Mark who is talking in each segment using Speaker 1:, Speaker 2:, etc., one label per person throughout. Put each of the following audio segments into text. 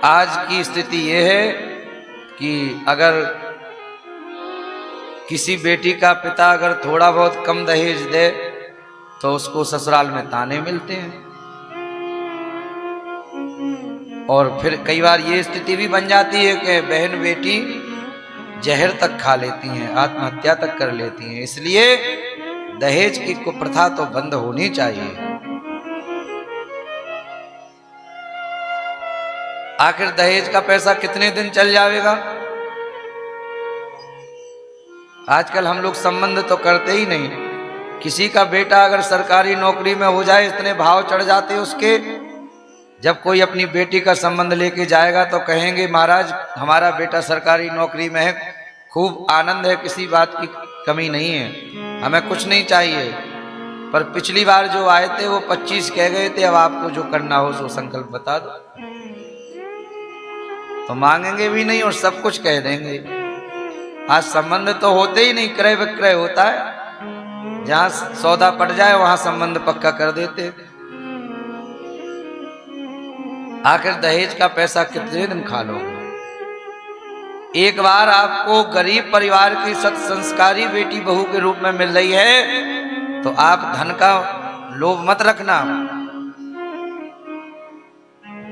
Speaker 1: आज की स्थिति ये है कि अगर किसी बेटी का पिता अगर थोड़ा बहुत कम दहेज दे तो उसको ससुराल में ताने मिलते हैं। और फिर कई बार ये स्थिति भी बन जाती है कि बहन बेटी जहर तक खा लेती हैं, आत्महत्या तक कर लेती हैं। इसलिए दहेज की कुप्रथा तो बंद होनी चाहिए। आखिर दहेज का पैसा कितने दिन चल जाएगा? आजकल हम लोग संबंध तो करते ही नहीं। किसी का बेटा अगर सरकारी नौकरी में हो जाए, इतने भाव चढ़ जाते उसके। जब कोई अपनी बेटी का संबंध लेके जाएगा तो कहेंगे महाराज हमारा बेटा सरकारी नौकरी में है, खूब आनंद है, किसी बात की कमी नहीं है, हमें कुछ नहीं चाहिए। पर पिछली बार जो आए थे वो 25 कह गए थे, अब आपको जो करना हो सो संकल्प बता दो। तो मांगेंगे भी नहीं और सब कुछ कह देंगे। आज संबंध तो होते ही नहीं, क्रय विक्रय होता है। जहां सौदा पड़ जाए वहां संबंध पक्का कर देते। आखिर दहेज का पैसा कितने दिन खा लोगे? एक बार आपको गरीब परिवार की सत संस्कारी बेटी बहू के रूप में मिल रही है तो आप धन का लोभ मत रखना।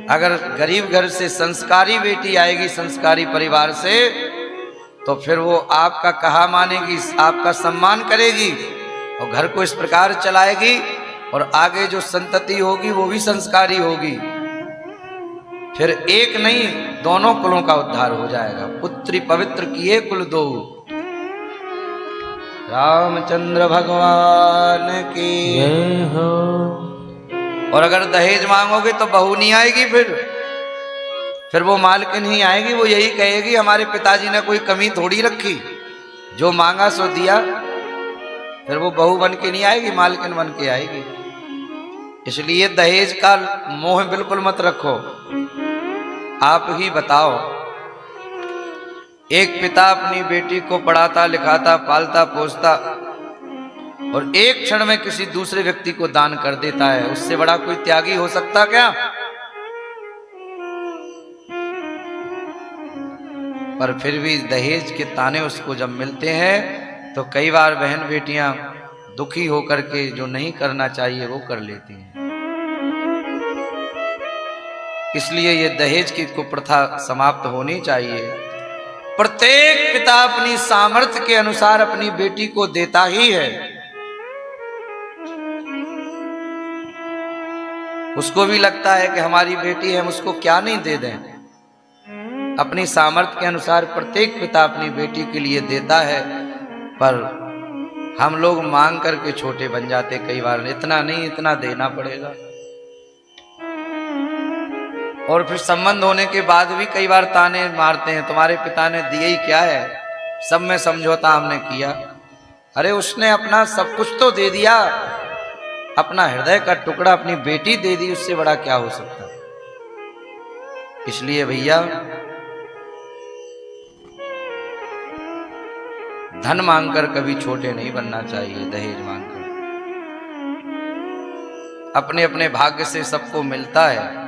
Speaker 1: अगर गरीब घर से संस्कारी बेटी आएगी, संस्कारी परिवार से, तो फिर वो आपका कहा मानेगी, आपका सम्मान करेगी और घर को इस प्रकार चलाएगी और आगे जो संतति होगी वो भी संस्कारी होगी। फिर एक नहीं दोनों कुलों का उद्धार हो जाएगा। पुत्री पवित्र किए कुल दो। रामचंद्र भगवान की जय हो। और अगर दहेज मांगोगे तो बहू नहीं आएगी, फिर वो मालकिन ही आएगी। वो यही कहेगी हमारे पिताजी ने कोई कमी थोड़ी रखी, जो मांगा सो दिया। फिर वो बहू बन के नहीं आएगी, मालकिन बन के आएगी। इसलिए दहेज का मोह बिल्कुल मत रखो। आप ही बताओ, एक पिता अपनी बेटी को पढ़ाता लिखाता पालता पोसता और एक क्षण में किसी दूसरे व्यक्ति को दान कर देता है, उससे बड़ा कोई त्यागी हो सकता क्या? पर फिर भी दहेज के ताने उसको जब मिलते हैं तो कई बार बहन बेटियां दुखी होकर के जो नहीं करना चाहिए वो कर लेती हैं। इसलिए ये दहेज की कुप्रथा समाप्त होनी चाहिए। प्रत्येक पिता अपनी सामर्थ्य के अनुसार अपनी बेटी को देता ही है। उसको भी लगता है कि हमारी बेटी है, हम उसको क्या नहीं दे दें। अपनी सामर्थ्य के अनुसार प्रत्येक पिता अपनी बेटी के लिए देता है, पर हम लोग मांग करके छोटे बन जाते कई बार। इतना नहीं, इतना देना पड़ेगा। और फिर संबंध होने के बाद भी कई बार ताने मारते हैं, तुम्हारे पिता ने दिए ही क्या है, सब में समझौता हमने किया। अरे उसने अपना सब कुछ तो दे दिया, अपना हृदय का टुकड़ा अपनी बेटी दे दी, उससे बड़ा क्या हो सकता है। इसलिए भैया धन मांगकर कभी छोटे नहीं बनना चाहिए। दहेज मांगकर अपने अपने भाग्य से सबको मिलता है।